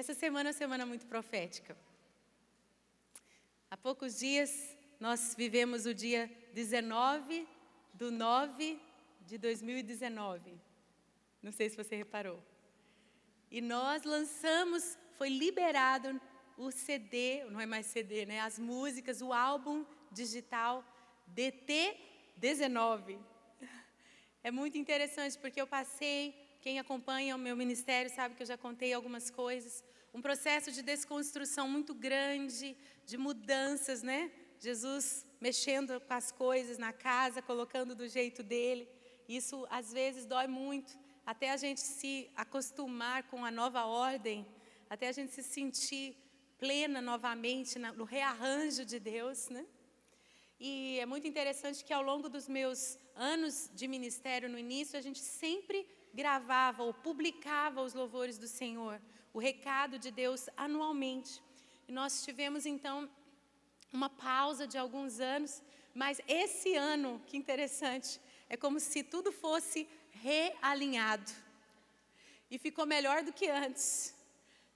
Essa semana é uma semana muito profética. Há poucos dias, nós vivemos o dia 19/9/2019. Não sei se você reparou. E nós lançamos, foi liberado o CD, não é mais CD, né? As músicas, o álbum digital DT19. É muito interessante porque eu passei, quem acompanha o meu ministério sabe que eu já contei algumas coisas, um processo de desconstrução muito grande, de mudanças, né? Jesus mexendo com as coisas na casa, colocando do jeito dele. Isso às vezes dói muito, até a gente se acostumar com a nova ordem, até a gente se sentir plena novamente no rearranjo de Deus, né? E é muito interessante que ao longo dos meus anos de ministério no início, a gente sempre gravava ou publicava os louvores do Senhor, o recado de Deus anualmente. E nós tivemos então uma pausa de alguns anos, mas esse ano, que interessante, é como se tudo fosse realinhado. E ficou melhor do que antes,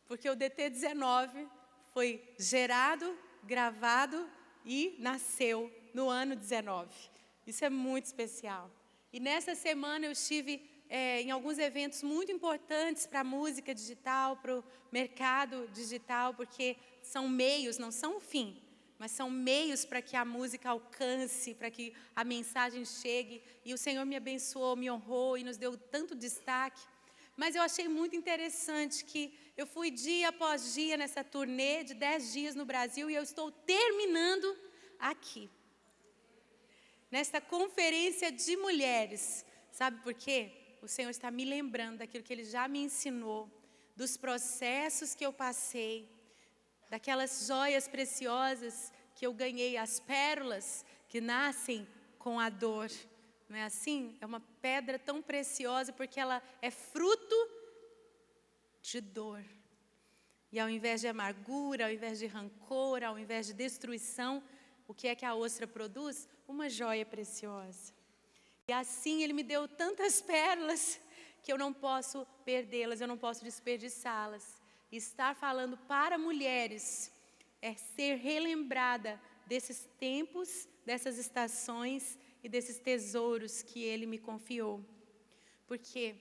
porque o DT19 foi gerado, gravado e nasceu no ano 19. Isso é muito especial. E nessa semana eu estive em alguns eventos muito importantes para a música digital, para o mercado digital, porque são meios, não são o fim, mas são meios para que a música alcance, para que a mensagem chegue. E o Senhor me abençoou, me honrou e nos deu tanto destaque. Mas eu achei muito interessante que eu fui dia após dia nessa turnê de 10 dias no Brasil e eu estou terminando aqui, nesta conferência de mulheres. Sabe por quê? O Senhor está me lembrando daquilo que Ele já me ensinou, dos processos que eu passei, daquelas joias preciosas que eu ganhei, as pérolas que nascem com a dor. Não é assim? É uma pedra tão preciosa porque ela é fruto de dor. E ao invés de amargura, ao invés de rancor, ao invés de destruição, o que é que a ostra produz? Uma joia preciosa. E assim Ele me deu tantas pérolas que eu não posso perdê-las, eu não posso desperdiçá-las. Estar falando para mulheres é ser relembrada desses tempos, dessas estações e desses tesouros que Ele me confiou. Porque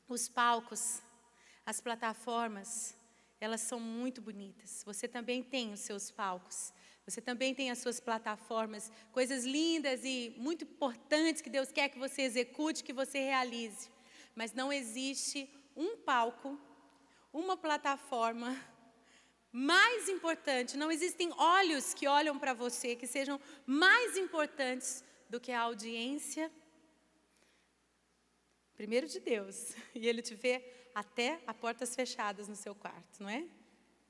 os palcos, as plataformas, elas são muito bonitas. Você também tem os seus palcos. Você também tem as suas plataformas, coisas lindas e muito importantes que Deus quer que você execute, que você realize. Mas não existe um palco, uma plataforma mais importante, não existem olhos que olham para você que sejam mais importantes do que a audiência, primeiro de Deus, e Ele te vê até a portas fechadas no seu quarto, não é?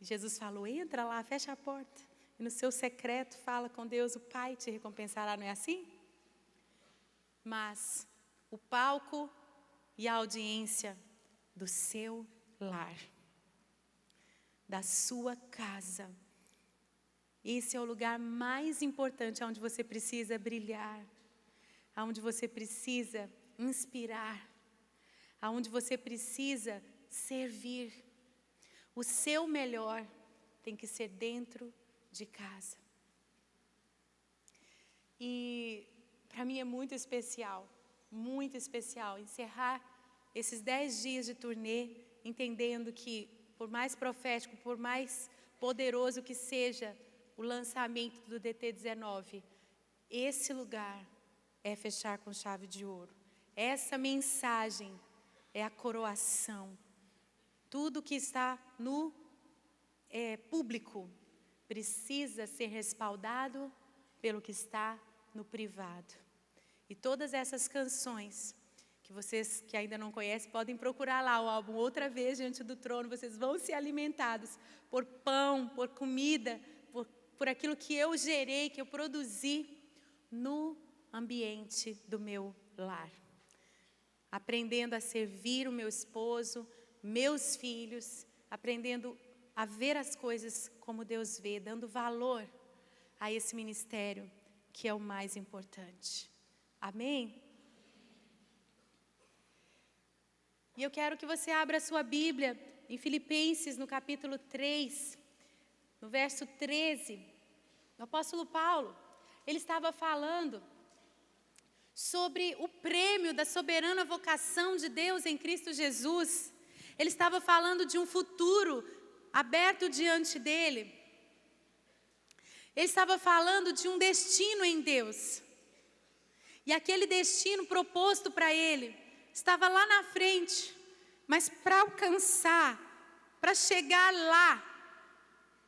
E Jesus falou, entra lá, fecha a porta, e no seu secreto fala com Deus, o Pai te recompensará, não é assim? Mas o palco e a audiência do seu lar, da sua casa, esse é o lugar mais importante, onde você precisa brilhar, onde você precisa inspirar, onde você precisa servir. O seu melhor tem que ser dentro de casa. E para mim é muito especial encerrar esses 10 dias de turnê, entendendo que por mais profético, por mais poderoso que seja o lançamento do DT19, esse lugar é fechar com chave de ouro. Essa mensagem é a coroação. Tudo que está no público precisa ser respaldado pelo que está no privado. E todas essas canções, que vocês que ainda não conhecem, podem procurar lá o álbum outra vez diante do trono, vocês vão ser alimentados por pão, por comida, por aquilo que eu gerei, que eu produzi no ambiente do meu lar. Aprendendo a servir o meu esposo, meus filhos, aprendendo a ver as coisas como Deus vê, dando valor a esse ministério que é o mais importante. Amém? E eu quero que você abra a sua Bíblia em Filipenses, no capítulo 3, no verso 13, o apóstolo Paulo, ele estava falando sobre o prêmio da soberana vocação de Deus em Cristo Jesus. Ele estava falando de um futuro aberto diante dele. Ele estava falando de um destino em Deus. E aquele destino proposto para ele estava lá na frente. Mas para alcançar, para chegar lá,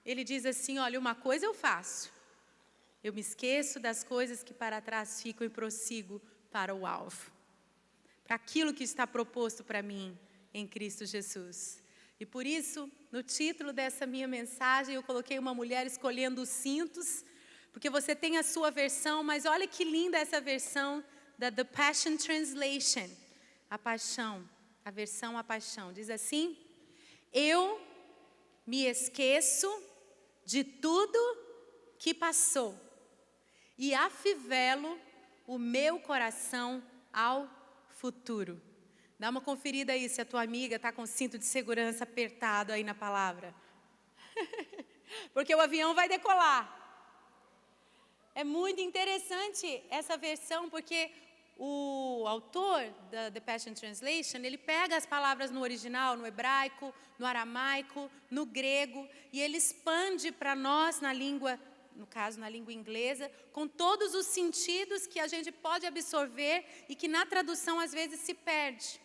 ele diz assim, olha, uma coisa eu faço. Eu me esqueço das coisas que para trás ficam e prossigo para o alvo. Para aquilo que está proposto para mim em Cristo Jesus. E por isso, no título dessa minha mensagem, eu coloquei uma mulher escolhendo os cintos, porque você tem a sua versão, mas olha que linda essa versão da The Passion Translation. A paixão, a versão A Paixão. Diz assim, eu me esqueço de tudo que passou e afivelo o meu coração ao futuro. Dá uma conferida aí se a tua amiga está com o cinto de segurança apertado aí na palavra. Porque o avião vai decolar. É muito interessante essa versão, porque o autor da The Passion Translation, ele pega as palavras no original, no hebraico, no aramaico, no grego, e ele expande para nós na língua, no caso na língua inglesa, com todos os sentidos que a gente pode absorver e que na tradução às vezes se perde.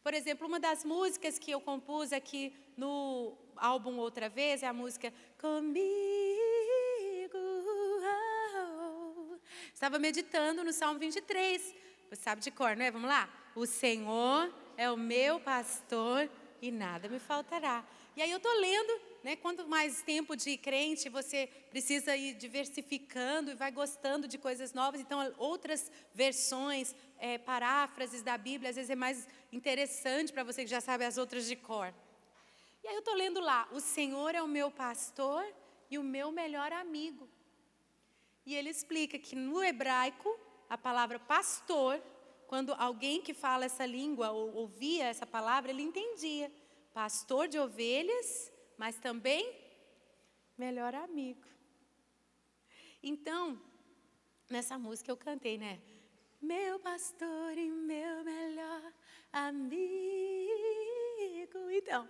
Por exemplo, uma das músicas que eu compus aqui no álbum Outra Vez é a música Comigo. Estava meditando no Salmo 23. Você sabe de cor, não é? Vamos lá? O Senhor é o meu pastor e nada me faltará. E aí eu estou lendo, né? Quanto mais tempo de crente, você precisa ir diversificando e vai gostando de coisas novas. Então, outras versões, paráfrases da Bíblia, às vezes é mais interessante para você que já sabe as outras de cor. E aí eu estou lendo lá, o Senhor é o meu pastor e o meu melhor amigo. E ele explica que no hebraico, a palavra pastor, quando alguém que fala essa língua ou ouvia essa palavra, ele entendia. Pastor de ovelhas, mas também melhor amigo. Então, nessa música eu cantei, né? Meu pastor e meu melhor amigo. Então,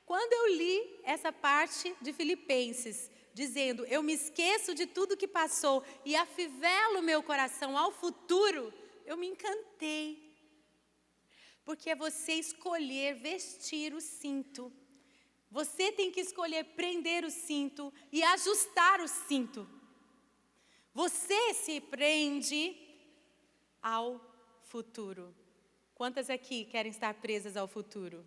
quando eu li essa parte de Filipenses, dizendo, eu me esqueço de tudo que passou e afivelo meu coração ao futuro, eu me encantei. Porque é você escolher vestir o cinto. Você tem que escolher prender o cinto e ajustar o cinto. Você se prende ao futuro. Quantas aqui querem estar presas ao futuro?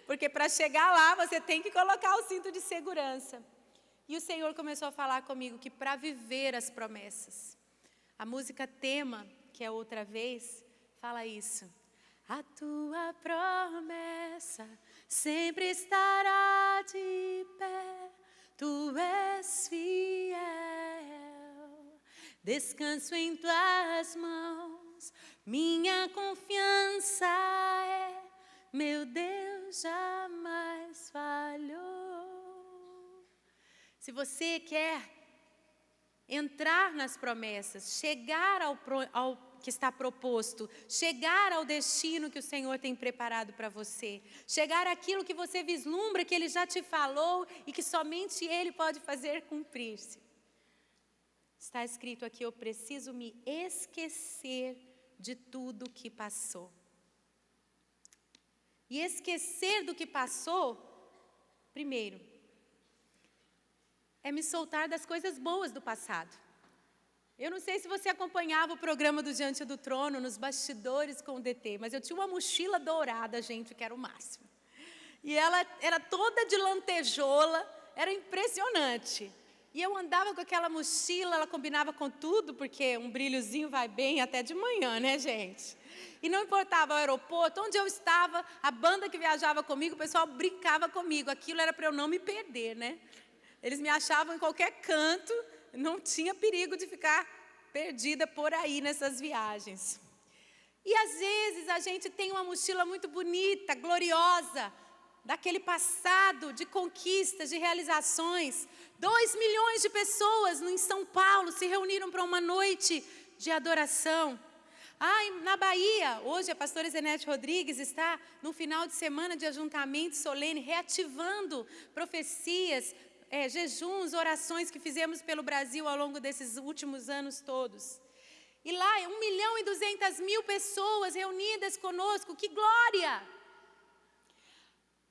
Porque para chegar lá, você tem que colocar o cinto de segurança. E o Senhor começou a falar comigo que para viver as promessas, a música tema, que é Outra Vez, fala isso. A tua promessa sempre estará de pé, tu és fiel. Descanso em tuas mãos, minha confiança é, meu Deus jamais falhou. Se você quer entrar nas promessas, chegar ao que está proposto, chegar ao destino que o Senhor tem preparado para você, chegar àquilo que você vislumbra, que Ele já te falou e que somente Ele pode fazer cumprir-se. Está escrito aqui, eu preciso me esquecer de tudo que passou. E esquecer do que passou, primeiro, é me soltar das coisas boas do passado. Eu não sei se você acompanhava o programa do Diante do Trono, nos bastidores com o DT, mas eu tinha uma mochila dourada, gente, que era o máximo. E ela era toda de lantejola, era impressionante. E eu andava com aquela mochila, ela combinava com tudo, porque um brilhozinho vai bem até de manhã, né, gente? E não importava o aeroporto, onde eu estava, a banda que viajava comigo, o pessoal brincava comigo. Aquilo era para eu não me perder, né? Eles me achavam em qualquer canto, não tinha perigo de ficar perdida por aí nessas viagens. E às vezes a gente tem uma mochila muito bonita, gloriosa, daquele passado de conquistas, de realizações. 2 milhões de pessoas em São Paulo se reuniram para uma noite de adoração. Na Bahia, hoje a pastora Zenete Rodrigues está no final de semana de ajuntamento solene, reativando profecias, jejuns, orações que fizemos pelo Brasil ao longo desses últimos anos todos. E lá, 1.200.000 pessoas reunidas conosco, que glória!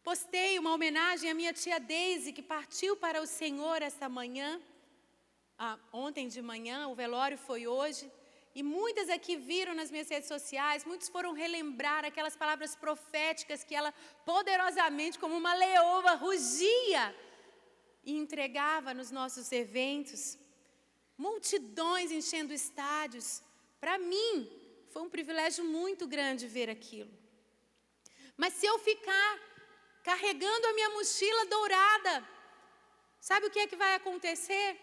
Postei uma homenagem à minha tia Deise, que partiu para o Senhor esta manhã, ontem de manhã, o velório foi hoje. E muitas aqui viram nas minhas redes sociais, muitos foram relembrar aquelas palavras proféticas que ela poderosamente, como uma leoa, rugia e entregava nos nossos eventos. Multidões enchendo estádios. Para mim, foi um privilégio muito grande ver aquilo. Mas se eu ficar carregando a minha mochila dourada, sabe o que é que vai acontecer?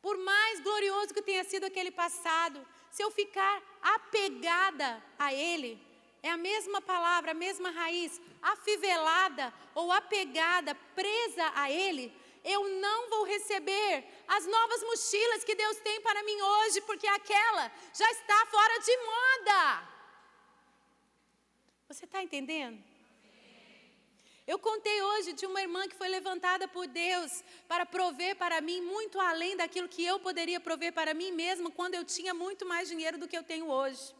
Por mais glorioso que tenha sido aquele passado, se eu ficar apegada a ele, é a mesma palavra, a mesma raiz, afivelada ou apegada, presa a ele, eu não vou receber as novas mochilas que Deus tem para mim hoje, porque aquela já está fora de moda. Você está entendendo? Eu contei hoje de uma irmã que foi levantada por Deus para prover para mim muito além daquilo que eu poderia prover para mim mesma quando eu tinha muito mais dinheiro do que eu tenho hoje.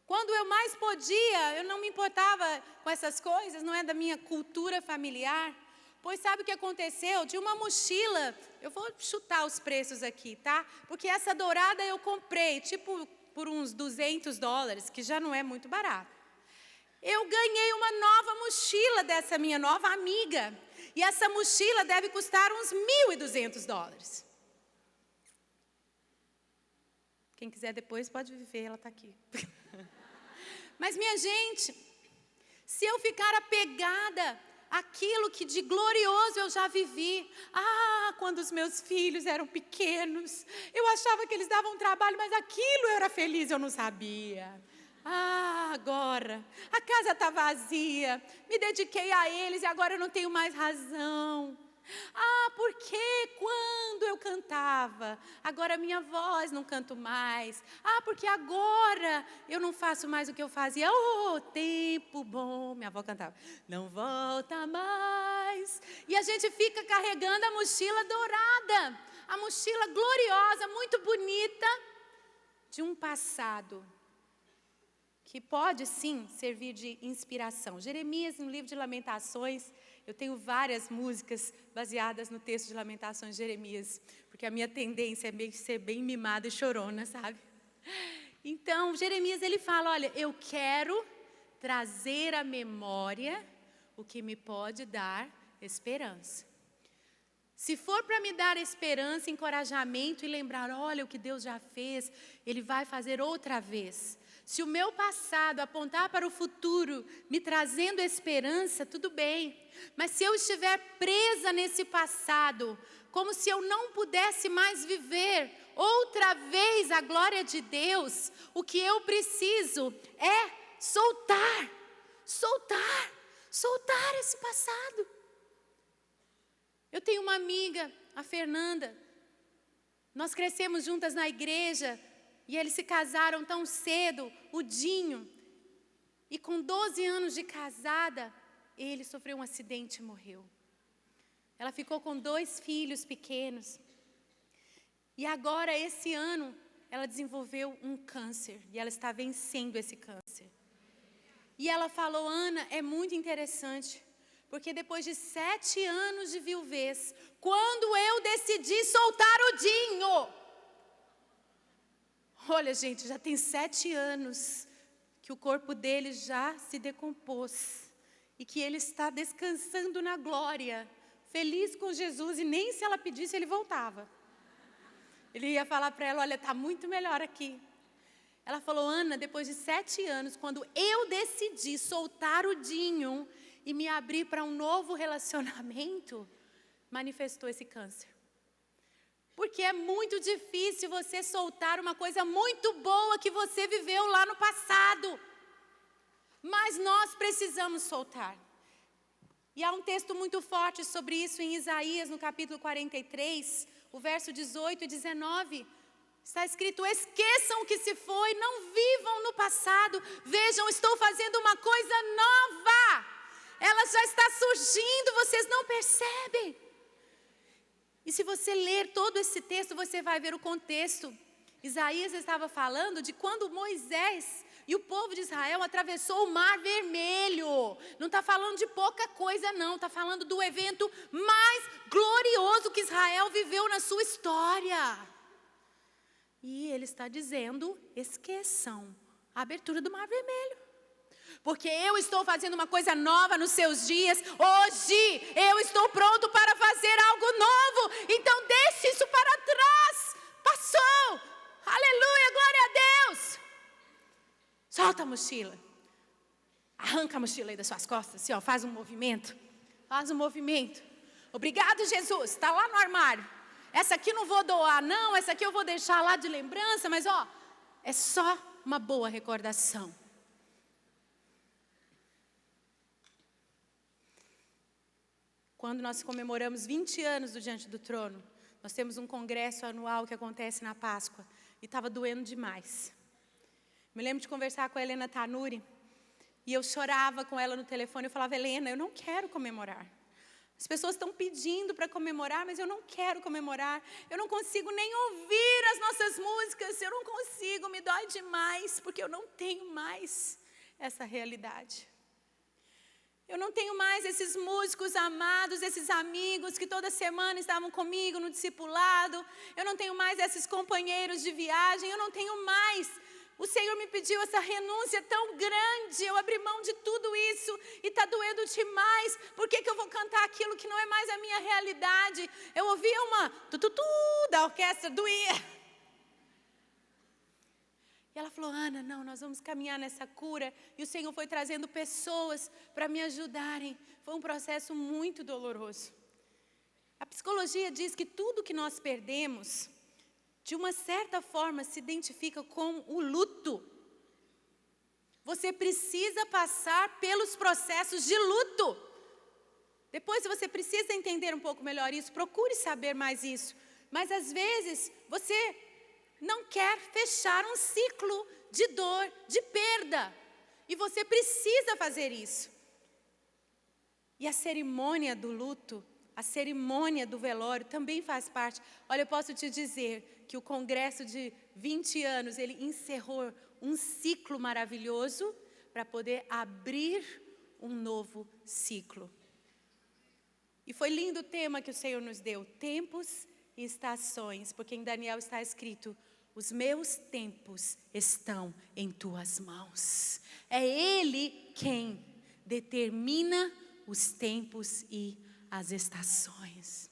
Quando eu mais podia, eu não me importava com essas coisas, não é da minha cultura familiar. Pois sabe o que aconteceu? De uma mochila, eu vou chutar os preços aqui, tá? Porque essa dourada eu comprei, tipo por uns $200, que já não é muito barato. Eu ganhei uma nova mochila dessa minha nova amiga. E essa mochila deve custar uns $1.200. Quem quiser depois pode ver, ela está aqui. Mas minha gente, se eu ficar apegada àquilo que de glorioso eu já vivi. Quando os meus filhos eram pequenos, eu achava que eles davam trabalho, mas aquilo eu era feliz, eu não sabia. Agora, a casa está vazia, me dediquei a eles e agora eu não tenho mais razão. Porque quando eu cantava, agora minha voz não canto mais. Porque agora eu não faço mais o que eu fazia. Tempo bom, minha avó cantava, não volta mais. E a gente fica carregando a mochila dourada, a mochila gloriosa, muito bonita, de um passado que pode sim servir de inspiração. Jeremias, no livro de Lamentações, eu tenho várias músicas baseadas no texto de Lamentações de Jeremias, porque a minha tendência é ser bem mimada e chorona, sabe? Então, Jeremias, ele fala, olha, eu quero trazer à memória o que me pode dar esperança. Se for para me dar esperança, encorajamento e lembrar, olha o que Deus já fez, Ele vai fazer outra vez. Se o meu passado apontar para o futuro, me trazendo esperança, tudo bem. Mas se eu estiver presa nesse passado, como se eu não pudesse mais viver outra vez a glória de Deus, o que eu preciso é soltar esse passado. Eu tenho uma amiga, a Fernanda, nós crescemos juntas na igreja, e eles se casaram tão cedo, o Dinho. E com 12 anos de casada, ele sofreu um acidente e morreu. Ela ficou com 2 filhos pequenos. E agora, esse ano, ela desenvolveu um câncer. E ela está vencendo esse câncer. E ela falou, Ana, é muito interessante. Porque depois de 7 anos de viuvez, quando eu decidi soltar o Dinho... Olha, gente, já tem 7 anos que o corpo dele já se decompôs. E que ele está descansando na glória, feliz com Jesus. E nem se ela pedisse, ele voltava. Ele ia falar para ela, olha, está muito melhor aqui. Ela falou, Ana, depois de 7 anos, quando eu decidi soltar o Dinho e me abrir para um novo relacionamento, manifestou esse câncer. Porque é muito difícil você soltar uma coisa muito boa que você viveu lá no passado. Mas nós precisamos soltar. E há um texto muito forte sobre isso em Isaías, no capítulo 43, o verso 18 e 19. Está escrito: esqueçam o que se foi, não vivam no passado. Vejam, estou fazendo uma coisa nova. Ela já está surgindo, vocês não percebem. E se você ler todo esse texto, você vai ver o contexto. Isaías estava falando de quando Moisés e o povo de Israel atravessou o Mar Vermelho. Não está falando de pouca coisa, não. Está falando do evento mais glorioso que Israel viveu na sua história. E ele está dizendo: esqueçam a abertura do Mar Vermelho. Porque eu estou fazendo uma coisa nova nos seus dias. Hoje eu estou pronto para fazer algo novo. Então deixe isso para trás. Passou. Aleluia, glória a Deus. Solta a mochila. Arranca a mochila aí das suas costas. Assim, ó, faz um movimento. Faz um movimento. Obrigado, Jesus. Está lá no armário. Essa aqui não vou doar, não. Essa aqui eu vou deixar lá de lembrança. Mas, ó, é só uma boa recordação. Quando nós comemoramos 20 anos do Diante do Trono, nós temos um congresso anual que acontece na Páscoa. E estava doendo demais. Me lembro de conversar com a Helena Tanuri. E eu chorava com ela no telefone. Eu falava: Helena, eu não quero comemorar. As pessoas estão pedindo para comemorar, mas eu não quero comemorar. Eu não consigo nem ouvir as nossas músicas. Eu não consigo, me dói demais, porque eu não tenho mais essa realidade. Eu não tenho mais esses músicos amados, esses amigos que toda semana estavam comigo no discipulado. Eu não tenho mais esses companheiros de viagem. Eu não tenho mais. O Senhor me pediu essa renúncia tão grande. Eu abri mão de tudo isso e está doendo demais. Por que eu vou cantar aquilo que não é mais a minha realidade? Eu ouvia uma tututu da orquestra, doía. E ela falou: Ana, não, nós vamos caminhar nessa cura. E o Senhor foi trazendo pessoas para me ajudarem. Foi um processo muito doloroso. A psicologia diz que tudo que nós perdemos, de uma certa forma, se identifica com o luto. Você precisa passar pelos processos de luto. Depois, se você precisa entender um pouco melhor isso, procure saber mais isso. Mas, às vezes, você não quer fechar um ciclo de dor, de perda. E você precisa fazer isso. E a cerimônia do luto, a cerimônia do velório também faz parte. Olha, eu posso te dizer que o congresso de 20 anos, ele encerrou um ciclo maravilhoso para poder abrir um novo ciclo. E foi lindo o tema que o Senhor nos deu, tempos e estações, porque em Daniel está escrito: os meus tempos estão em tuas mãos. É Ele quem determina os tempos e as estações.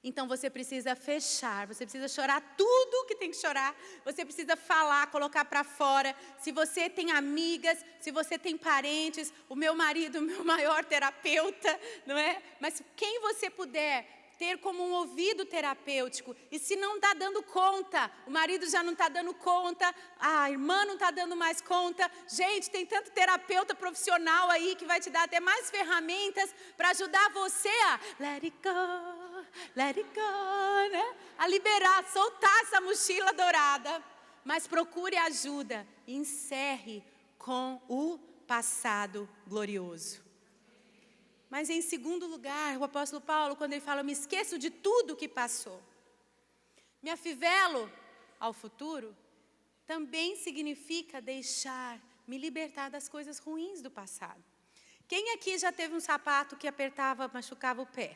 Então você precisa fechar, você precisa chorar tudo que tem que chorar. Você precisa falar, colocar para fora. Se você tem amigas, se você tem parentes, o meu marido, o meu maior terapeuta, não é? Mas quem você puder ter como um ouvido terapêutico. E se não está dando conta, o marido já não está dando conta, a irmã não está dando mais conta. Gente, tem tanto terapeuta profissional aí que vai te dar até mais ferramentas para ajudar você a let it go, né? A liberar, soltar essa mochila dourada. Mas procure ajuda e encerre com o passado glorioso. Mas em segundo lugar, o apóstolo Paulo, quando ele fala: me esqueço de tudo que passou, me afivelo ao futuro, também significa deixar, me libertar das coisas ruins do passado. Quem aqui já teve um sapato que apertava, machucava o pé?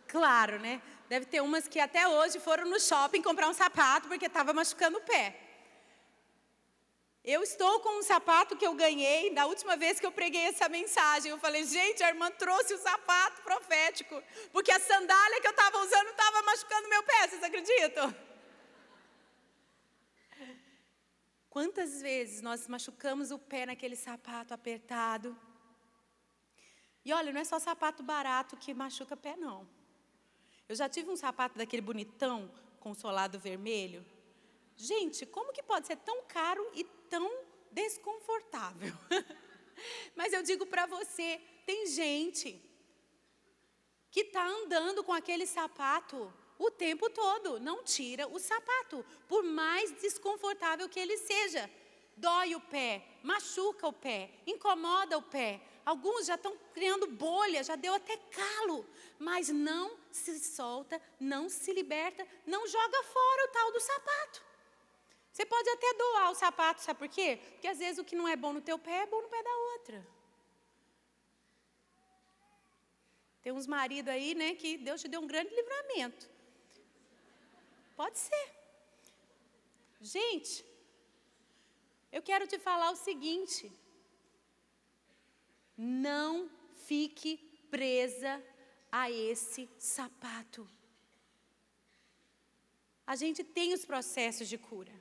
Claro, né? Deve ter umas que até hoje foram no shopping comprar um sapato porque estava machucando o pé. Eu estou com um sapato que eu ganhei da última vez que eu preguei essa mensagem. Eu falei: gente, a irmã trouxe o sapato profético, porque a sandália que eu estava usando estava machucando meu pé, vocês acreditam? Quantas vezes nós machucamos o pé naquele sapato apertado? E olha, não é só sapato barato que machuca pé, não. Eu já tive um sapato daquele bonitão, com solado vermelho. Gente, como que pode ser tão caro e tão desconfortável? Mas eu digo para você, tem gente que está andando com aquele sapato o tempo todo, não tira o sapato, por mais desconfortável que ele seja. Dói o pé, machuca o pé, incomoda o pé. Alguns já estão criando bolha, já deu até calo, mas não se solta, não se liberta, não joga fora o tal do sapato. Você pode até doar o sapato, sabe por quê? Porque às vezes o que não é bom no teu pé é bom no pé da outra. Tem uns maridos aí, né, que Deus te deu um grande livramento. Pode ser. Gente, eu quero te falar o seguinte. Não fique presa a esse sapato. A gente tem os processos de cura.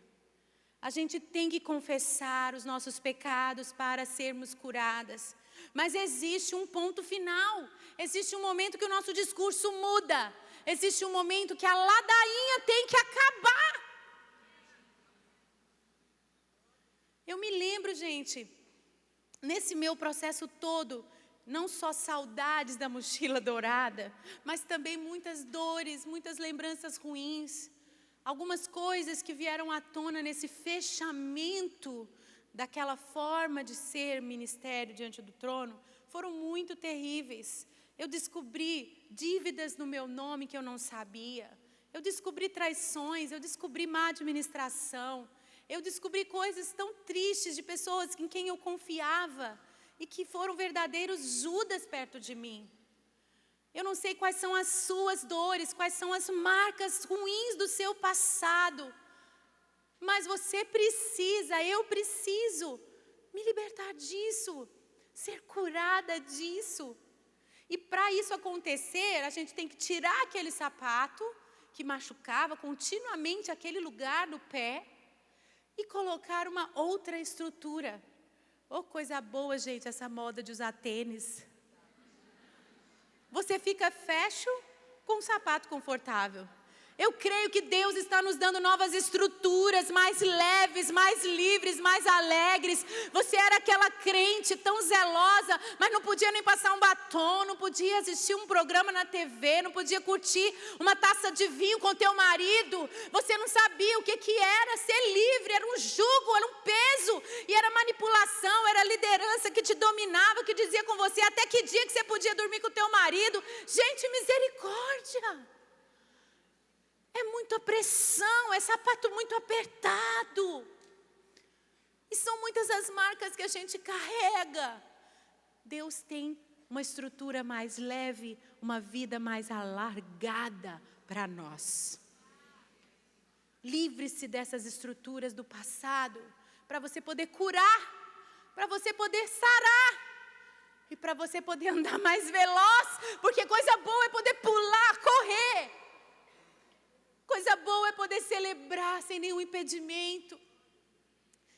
A gente tem que confessar os nossos pecados para sermos curadas. Mas existe um ponto final. Existe um momento que o nosso discurso muda. Existe um momento que a ladainha tem que acabar. Eu me lembro, gente, nesse meu processo todo, não só saudades da mochila dourada, mas também muitas dores, muitas lembranças ruins. Algumas coisas que vieram à tona nesse fechamento daquela forma de ser ministério diante do trono, foram muito terríveis. Eu descobri dívidas no meu nome que eu não sabia. Eu descobri traições, eu descobri má administração. Eu descobri coisas tão tristes de pessoas em quem eu confiava e que foram verdadeiros Judas perto de mim. Eu não sei quais são as suas dores, quais são as marcas ruins do seu passado. Mas você precisa, eu preciso me libertar disso, ser curada disso. E para isso acontecer, a gente tem que tirar aquele sapato que machucava continuamente aquele lugar do pé e colocar uma outra estrutura. Oh, coisa boa, gente, essa moda de usar tênis. Você fica fashion com um sapato confortável. Eu creio que Deus está nos dando novas estruturas, mais leves, mais livres, mais alegres. Você era aquela crente tão zelosa, mas não podia nem passar um batom, não podia assistir um programa na TV, não podia curtir uma taça de vinho com teu marido. Você não sabia o que era ser livre, era um jugo, era um peso, e era manipulação, era liderança que te dominava, que dizia com você até que dia que você podia dormir com o teu marido. Gente, misericórdia! É muita pressão, é sapato muito apertado. E são muitas as marcas que a gente carrega. Deus tem uma estrutura mais leve, uma vida mais alargada para nós. Livre-se dessas estruturas do passado, para você poder curar, para você poder sarar, e para você poder andar mais veloz, porque coisa boa é poder pular, correr. Coisa boa é poder celebrar sem nenhum impedimento.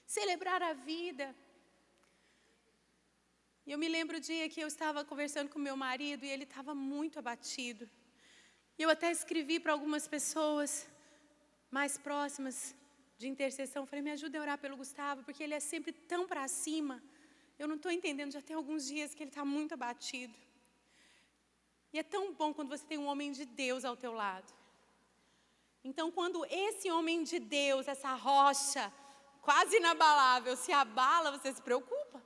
Celebrar a vida. E eu me lembro o dia que eu estava conversando com meu marido e ele estava muito abatido. E eu até escrevi para algumas pessoas mais próximas de intercessão. Falei, me ajuda a orar pelo Gustavo, porque ele é sempre tão para cima. Eu não estou entendendo, já tem alguns dias que ele está muito abatido. E é tão bom quando você tem um homem de Deus ao teu lado. Então, quando esse homem de Deus, essa rocha quase inabalável, se abala, você se preocupa.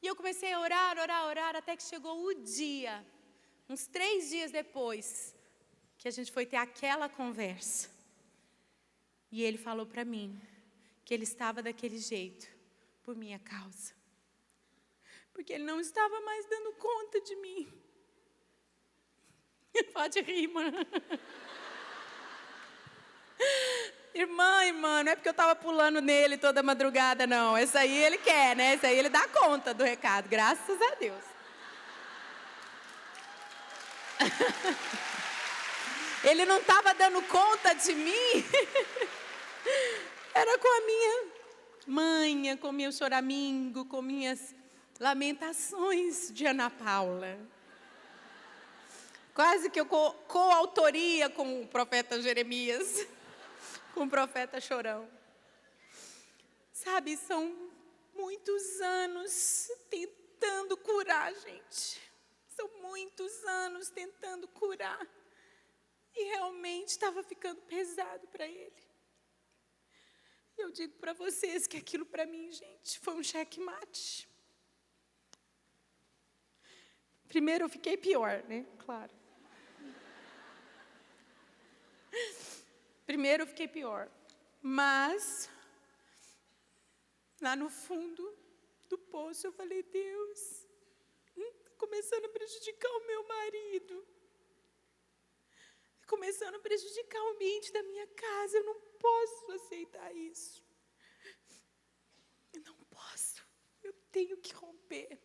E eu comecei a orar, até que chegou o dia, uns 3 dias depois, que a gente foi ter aquela conversa. E ele falou para mim que ele estava daquele jeito por minha causa. Porque ele não estava mais dando conta de mim. Pode rir, irmã. Irmã, não é porque eu estava pulando nele toda madrugada, não. Esse aí ele quer, né? Esse aí ele dá conta do recado, graças a Deus. Ele não estava dando conta de mim. Era com a minha manha, com meu choramingo, com minhas lamentações de Ana Paula. Quase que eu coautoria com o profeta Jeremias, com o profeta Chorão. Sabe, são muitos anos tentando curar, gente. São muitos anos tentando curar. E realmente estava ficando pesado para ele. E eu digo para vocês que aquilo para mim, gente, foi um checkmate. Primeiro eu fiquei pior, né? Claro. Primeiro eu fiquei pior. Mas, lá no fundo do poço, eu falei, Deus, está começando a prejudicar o meu marido. Está começando a prejudicar o ambiente da minha casa. Eu não posso aceitar isso. Eu não posso. Eu tenho que romper.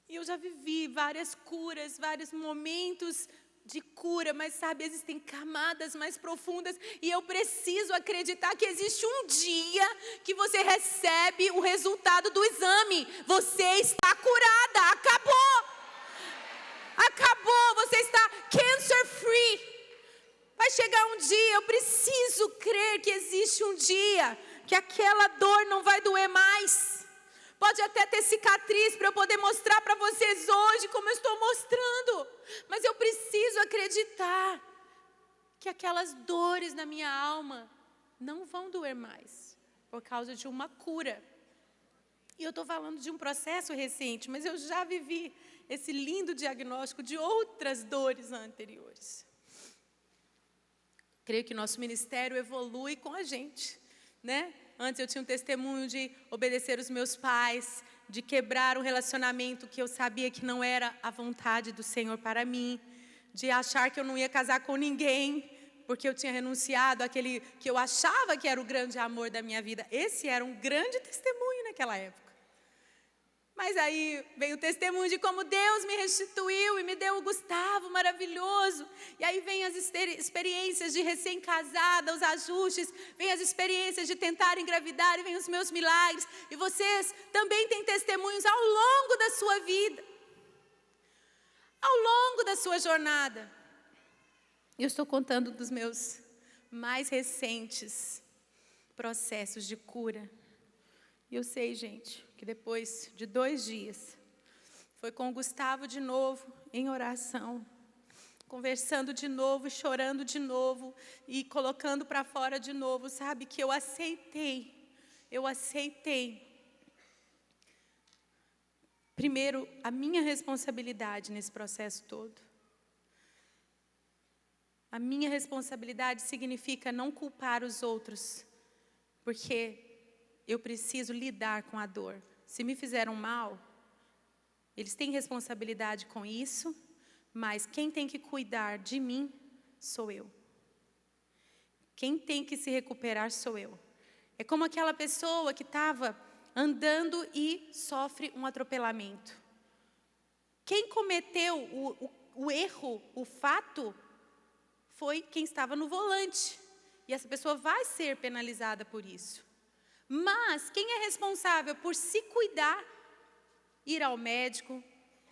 E eu já vivi várias curas, vários momentos de cura, mas sabe, existem camadas mais profundas e eu preciso acreditar que existe um dia que você recebe o resultado do exame. Você está curada, acabou. Acabou, você está cancer free. Vai chegar um dia, eu preciso crer que existe um dia que aquela dor não vai doer mais. Pode até ter cicatriz para eu poder mostrar para vocês hoje como eu estou mostrando. Mas eu preciso acreditar que aquelas dores na minha alma não vão doer mais. Por causa de uma cura. E eu estou falando de um processo recente, mas eu já vivi esse lindo diagnóstico de outras dores anteriores. Creio que nosso ministério evolui com a gente, né? Antes eu tinha um testemunho de obedecer os meus pais, de quebrar um relacionamento que eu sabia que não era a vontade do Senhor para mim, de achar que eu não ia casar com ninguém, porque eu tinha renunciado àquele que eu achava que era o grande amor da minha vida. Esse era um grande testemunho naquela época. Mas aí veio o testemunho de como Deus me restituiu e me deu o Gustavo maravilhoso. E aí vem as experiências de recém-casada, os ajustes, vem as experiências de tentar engravidar e vem os meus milagres. E vocês também têm testemunhos ao longo da sua vida, ao longo da sua jornada. Eu estou contando dos meus mais recentes processos de cura. E eu sei, gente, que depois de 2 dias, foi com o Gustavo de novo, em oração, conversando de novo, chorando de novo, e colocando para fora de novo, sabe, que eu aceitei, primeiro, a minha responsabilidade nesse processo todo. A minha responsabilidade significa não culpar os outros, porque eu preciso lidar com a dor. Se me fizeram mal, eles têm responsabilidade com isso, mas quem tem que cuidar de mim sou eu. Quem tem que se recuperar sou eu. É como aquela pessoa que estava andando e sofre um atropelamento. Quem cometeu o erro, o fato, foi quem estava no volante. E essa pessoa vai ser penalizada por isso. Mas quem é responsável por se cuidar, ir ao médico,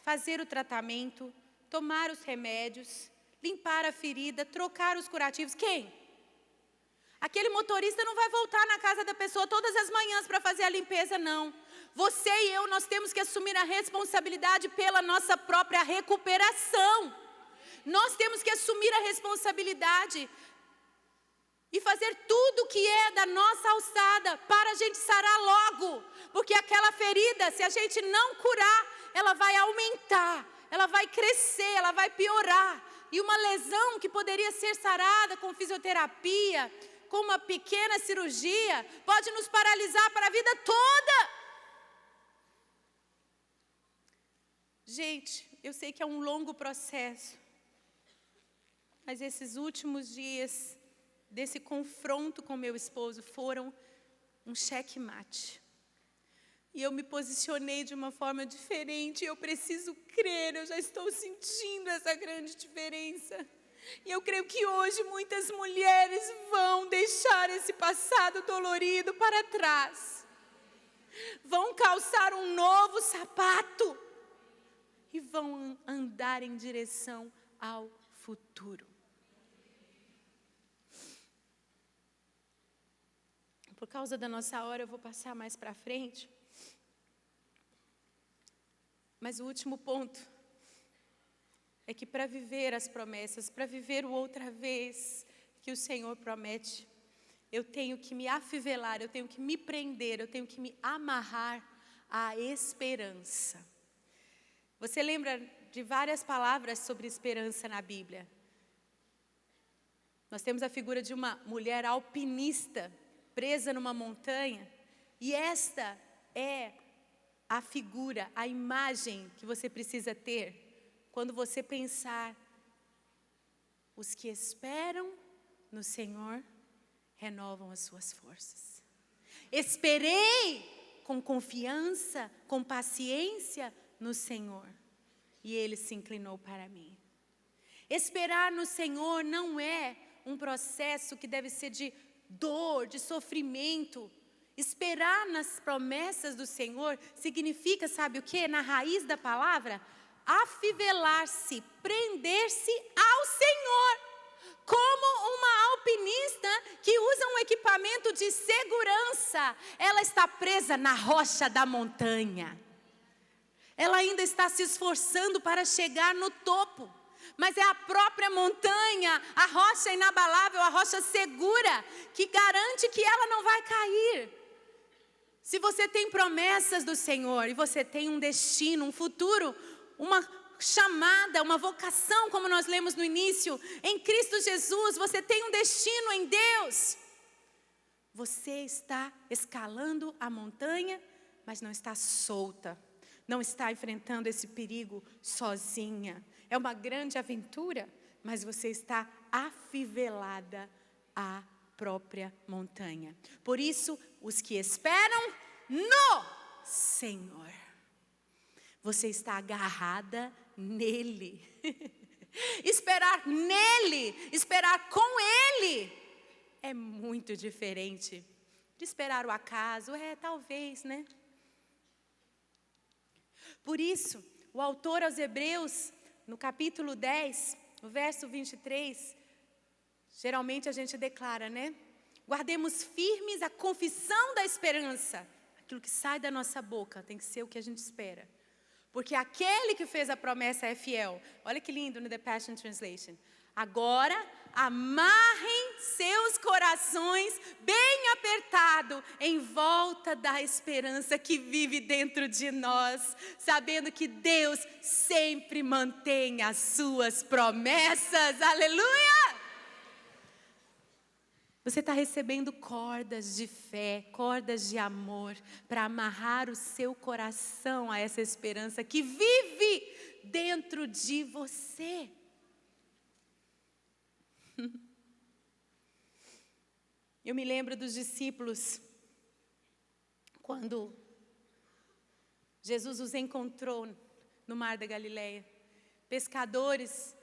fazer o tratamento, tomar os remédios, limpar a ferida, trocar os curativos, quem? Aquele motorista não vai voltar na casa da pessoa todas as manhãs para fazer a limpeza, não. Você e eu, nós temos que assumir a responsabilidade pela nossa própria recuperação. Nós temos que assumir a responsabilidade e fazer tudo o que é da nossa alçada para a gente sarar logo. Porque aquela ferida, se a gente não curar, ela vai aumentar, ela vai crescer, ela vai piorar. E uma lesão que poderia ser sarada com fisioterapia, com uma pequena cirurgia, pode nos paralisar para a vida toda. Gente, eu sei que é um longo processo, mas esses últimos dias desse confronto com meu esposo foram um checkmate. E eu me posicionei de uma forma diferente. Eu preciso crer, eu já estou sentindo essa grande diferença. E eu creio que hoje muitas mulheres vão deixar esse passado dolorido para trás. Vão calçar um novo sapato. E vão andar em direção ao futuro. Por causa da nossa hora, eu vou passar mais para frente. Mas o último ponto é que para viver as promessas, para viver o outra vez que o Senhor promete, eu tenho que me afivelar, eu tenho que me prender, eu tenho que me amarrar à esperança. Você lembra de várias palavras sobre esperança na Bíblia? Nós temos a figura de uma mulher alpinista, presa numa montanha, e esta é a figura, a imagem que você precisa ter quando você pensar: os que esperam no Senhor renovam as suas forças. Esperei com confiança, com paciência no Senhor, e Ele se inclinou para mim. Esperar no Senhor não é um processo que deve ser de dor, de sofrimento. Esperar nas promessas do Senhor significa, sabe o quê? Na raiz da palavra, afivelar-se, prender-se ao Senhor. Como uma alpinista que usa um equipamento de segurança, ela está presa na rocha da montanha. Ela ainda está se esforçando para chegar no topo. Mas é a própria montanha, a rocha inabalável, a rocha segura, que garante que ela não vai cair. Se você tem promessas do Senhor e você tem um destino, um futuro, uma chamada, uma vocação, como nós lemos no início, em Cristo Jesus, você tem um destino em Deus. Você está escalando a montanha, mas não está solta, não está enfrentando esse perigo sozinha. É uma grande aventura, mas você está afivelada à própria montanha. Por isso, os que esperam no Senhor, você está agarrada nele. Esperar nele, esperar com ele, é muito diferente de esperar o acaso. Talvez, né? Por isso, o autor aos Hebreus, no capítulo 10, no verso 23, geralmente a gente declara, né? Guardemos firmes a confissão da esperança. Aquilo que sai da nossa boca tem que ser o que a gente espera. Porque aquele que fez a promessa é fiel. Olha que lindo no The Passion Translation. Agora, amarrem seus corações bem apertado em volta da esperança que vive dentro de nós, sabendo que Deus sempre mantém as suas promessas. Aleluia! Você está recebendo cordas de fé, cordas de amor, para amarrar o seu coração a essa esperança que vive dentro de você. Eu me lembro dos discípulos, quando Jesus os encontrou no mar da Galileia. Pescadores,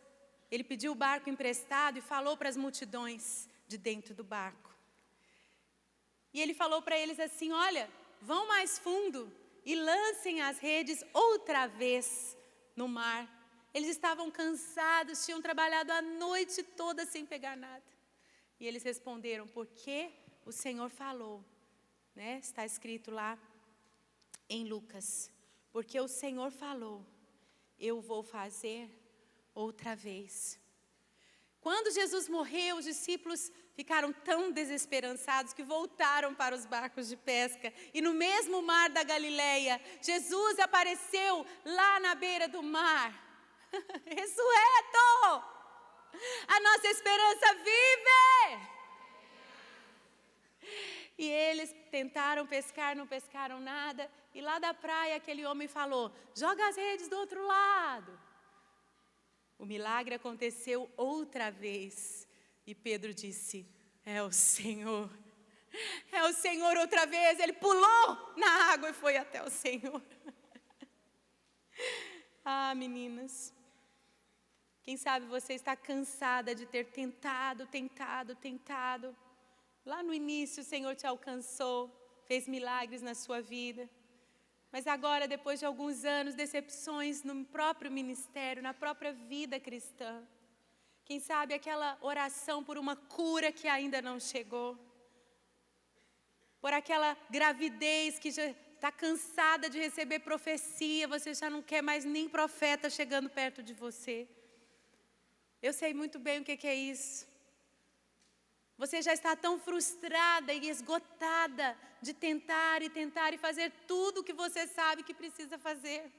ele pediu o barco emprestado e falou para as multidões de dentro do barco. E ele falou para eles assim: olha, vão mais fundo e lancem as redes outra vez no mar. Eles estavam cansados, tinham trabalhado a noite toda sem pegar nada. E eles responderam: porque o Senhor falou, né? Está escrito lá em Lucas. Porque o Senhor falou, eu vou fazer outra vez. Quando Jesus morreu, os discípulos ficaram tão desesperançados que voltaram para os barcos de pesca. E no mesmo mar da Galileia, Jesus apareceu lá na beira do mar. Ressurreto! A nossa esperança vive! E eles tentaram pescar, não pescaram nada. E lá da praia aquele homem falou: joga as redes do outro lado. O milagre aconteceu outra vez. E Pedro disse: é o Senhor. É o Senhor outra vez. Ele pulou na água e foi até o Senhor. Ah, meninas. Quem sabe você está cansada de ter tentado. Lá no início o Senhor te alcançou, fez milagres na sua vida. Mas agora, depois de alguns anos, decepções no próprio ministério, na própria vida cristã. Quem sabe aquela oração por uma cura que ainda não chegou. Por aquela gravidez que já está cansada de receber profecia, você já não quer mais nem profeta chegando perto de você. Eu sei muito bem o que é isso. Você já está tão frustrada e esgotada de tentar e fazer tudo o que você sabe que precisa fazer.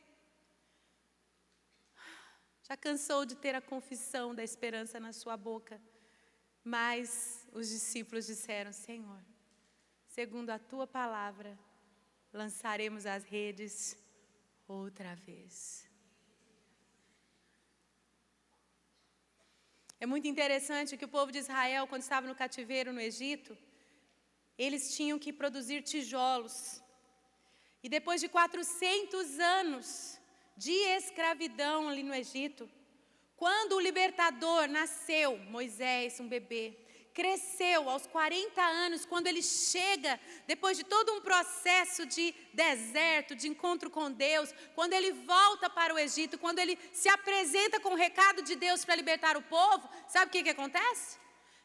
Já cansou de ter a confissão da esperança na sua boca. Mas os discípulos disseram: Senhor, segundo a tua palavra, lançaremos as redes outra vez. É muito interessante que o povo de Israel, quando estava no cativeiro no Egito, eles tinham que produzir tijolos. E depois de 400 anos de escravidão ali no Egito, quando o libertador nasceu, Moisés, um bebê, cresceu aos 40 anos, quando ele chega, depois de todo um processo de deserto, de encontro com Deus, quando ele volta para o Egito, quando ele se apresenta com o recado de Deus para libertar o povo, sabe o que acontece?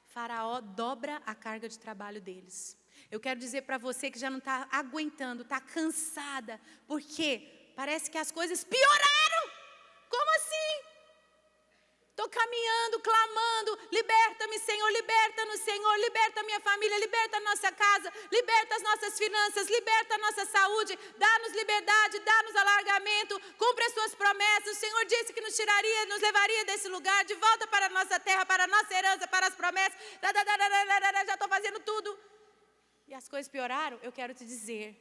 Faraó dobra a carga de trabalho deles. Eu quero dizer para você que já não está aguentando, está cansada, porque parece que as coisas pioraram. Como assim? Estou caminhando, clamando, liberta-me, Senhor, liberta-nos, Senhor, liberta a minha família, liberta a nossa casa, liberta as nossas finanças, liberta a nossa saúde, dá-nos liberdade, dá-nos alargamento, cumpre as suas promessas. O Senhor disse que nos tiraria, nos levaria desse lugar, de volta para a nossa terra, para a nossa herança, para as promessas. Já estou fazendo tudo. E as coisas pioraram. Eu quero te dizer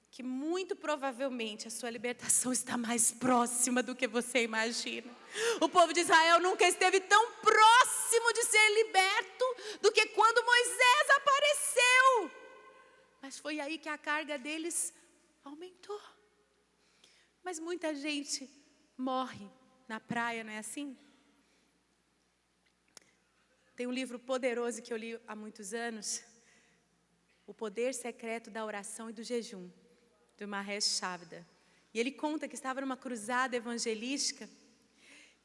que muito provavelmente a sua libertação está mais próxima do que você imagina. O povo de Israel nunca esteve tão próximo de ser liberto do que quando Moisés apareceu. Mas foi aí que a carga deles aumentou. Mas muita gente morre na praia, não é assim? Tem um livro poderoso que eu li há muitos anos, O Poder Secreto da Oração e do Jejum, do Mahesh Chavda. E ele conta que estava numa cruzada evangelística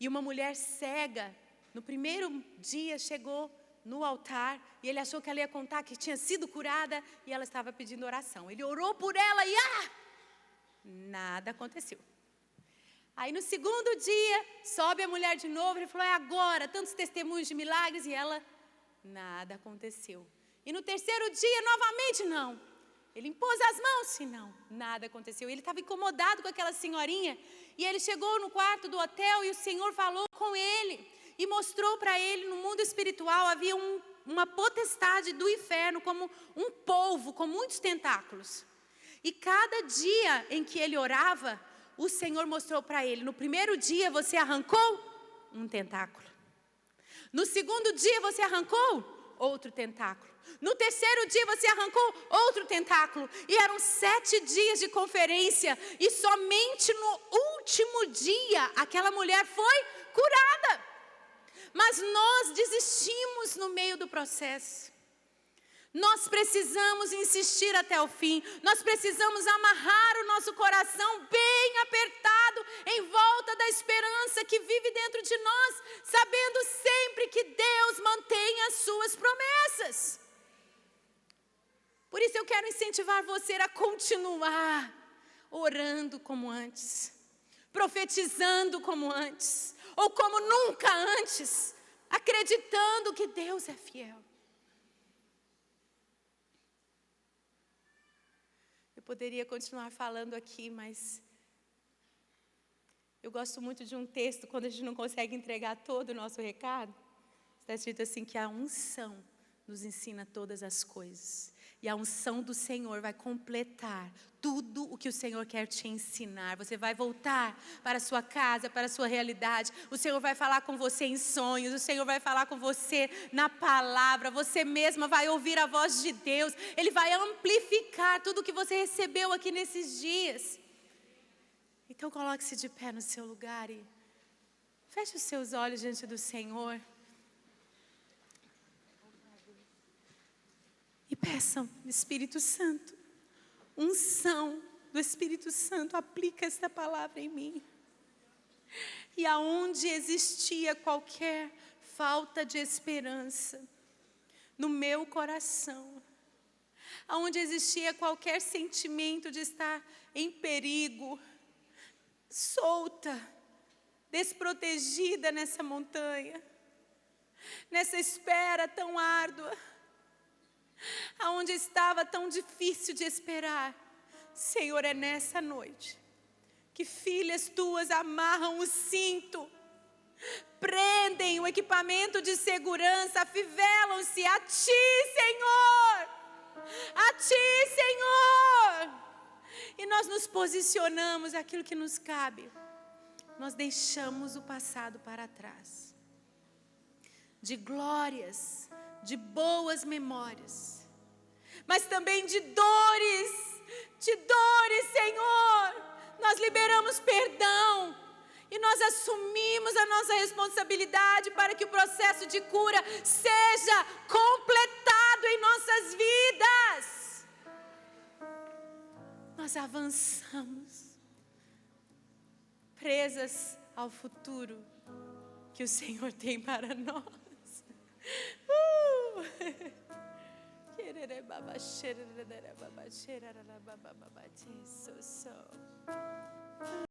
e uma mulher cega, no primeiro dia, chegou no altar e ele achou que ela ia contar que tinha sido curada e ela estava pedindo oração. Ele orou por ela e nada aconteceu. Aí no segundo dia, sobe a mulher de novo, ele falou: é agora, tantos testemunhos de milagres, e ela, nada aconteceu. E no terceiro dia, novamente não. Ele impôs as mãos e não, nada aconteceu. Ele estava incomodado com aquela senhorinha. E ele chegou no quarto do hotel e o Senhor falou com ele. E mostrou para ele, no mundo espiritual, havia uma potestade do inferno, como um polvo, com muitos tentáculos. E cada dia em que ele orava, o Senhor mostrou para ele: no primeiro dia você arrancou um tentáculo. No segundo dia você arrancou outro tentáculo. No terceiro dia você arrancou outro tentáculo. E eram 7 dias de conferência. E somente no último dia aquela mulher foi curada. Mas nós desistimos no meio do processo. Nós precisamos insistir até o fim. Nós precisamos amarrar o nosso coração bem apertado em volta da esperança que vive dentro de nós, sabendo sempre que Deus mantém as suas promessas. Por isso eu quero incentivar você a continuar orando como antes, profetizando como antes, ou como nunca antes, acreditando que Deus é fiel. Eu poderia continuar falando aqui, mas eu gosto muito de um texto, quando a gente não consegue entregar todo o nosso recado. Está escrito assim, que a unção nos ensina todas as coisas. E a unção do Senhor vai completar tudo o que o Senhor quer te ensinar. Você vai voltar para a sua casa, para a sua realidade. O Senhor vai falar com você em sonhos. O Senhor vai falar com você na palavra. Você mesma vai ouvir a voz de Deus. Ele vai amplificar tudo o que você recebeu aqui nesses dias. Então coloque-se de pé no seu lugar e feche os seus olhos diante do Senhor. E peçam, Espírito Santo, unção do Espírito Santo, aplica esta palavra em mim. E aonde existia qualquer falta de esperança no meu coração, aonde existia qualquer sentimento de estar em perigo, solta, desprotegida nessa montanha, nessa espera tão árdua, aonde estava tão difícil de esperar, Senhor, é nessa noite que filhas tuas amarram o cinto, prendem o equipamento de segurança, afivelam-se a Ti, Senhor, a Ti, Senhor, e nós nos posicionamos aquilo que nos cabe, nós deixamos o passado para trás, de glórias, de boas memórias, mas também de dores, Senhor. Nós liberamos perdão e nós assumimos a nossa responsabilidade para que o processo de cura seja completado em nossas vidas. Nós avançamos, presas ao futuro que o Senhor tem para nós.